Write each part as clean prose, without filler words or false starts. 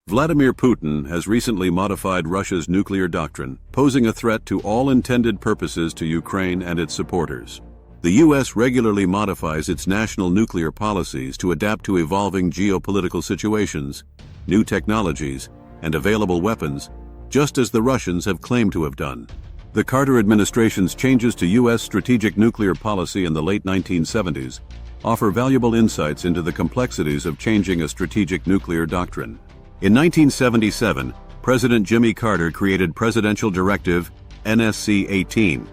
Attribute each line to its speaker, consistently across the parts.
Speaker 1: Vladimir Putin has recently modified Russia's nuclear doctrine, posing a threat to all intended purposes to Ukraine and its supporters. The U.S. regularly modifies its national nuclear policies to adapt to evolving geopolitical situations, new technologies, and available weapons, just as the Russians have claimed to have done. The Carter administration's changes to U.S. strategic nuclear policy in the late 1970s offer valuable insights into the complexities of changing a strategic nuclear doctrine. In 1977, President Jimmy Carter created Presidential Directive NSC-18,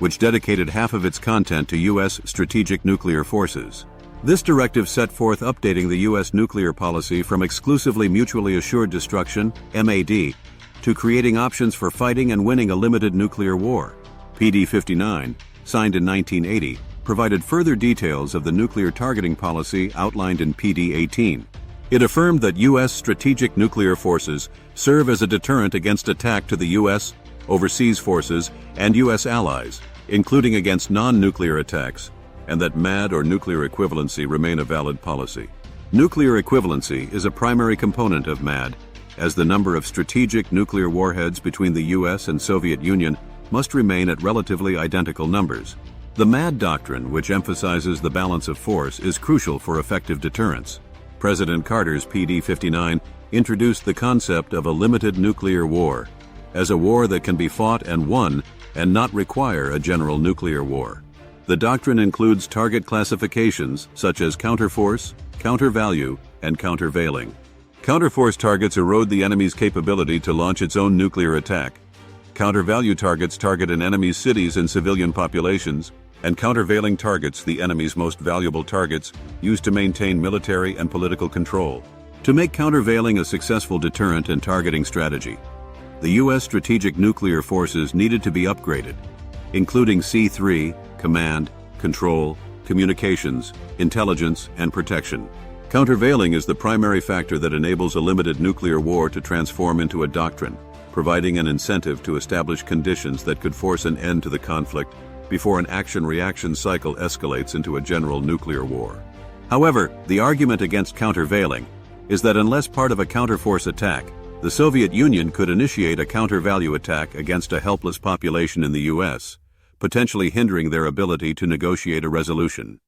Speaker 1: which dedicated half of its content to U.S. strategic nuclear forces. This directive set forth updating the U.S. nuclear policy from exclusively mutually assured destruction, MAD, to creating options for fighting and winning a limited nuclear war. PD-59, signed in 1980, provided further details of the nuclear targeting policy outlined in PD-18. It affirmed that U.S. strategic nuclear forces serve as a deterrent against attack to the U.S., overseas forces, and U.S. allies, including against non-nuclear attacks, and that MAD or nuclear equivalency remain a valid policy. Nuclear equivalency is a primary component of MAD, as the number of strategic nuclear warheads between the U.S. and Soviet Union must remain at relatively identical numbers. The MAD doctrine, which emphasizes the balance of force, is crucial for effective deterrence. President Carter's PD-59 introduced the concept of a limited nuclear war, as a war that can be fought and won and not require a general nuclear war. The doctrine includes target classifications such as counterforce, countervalue, and countervailing. Counterforce targets erode the enemy's capability to launch its own nuclear attack. Countervalue targets target an enemy's cities and civilian populations, and countervailing targets the enemy's most valuable targets used to maintain military and political control. To make countervailing a successful deterrent and targeting strategy, the U.S. strategic nuclear forces needed to be upgraded, including C3, command, control, communications, intelligence, and protection. Countervailing is the primary factor that enables a limited nuclear war to transform into a doctrine, providing an incentive to establish conditions that could force an end to the conflict before an action-reaction cycle escalates into a general nuclear war. However, the argument against countervailing is that unless part of a counterforce attack, the Soviet Union could initiate a countervalue attack against a helpless population in the U.S., potentially hindering their ability to negotiate a resolution.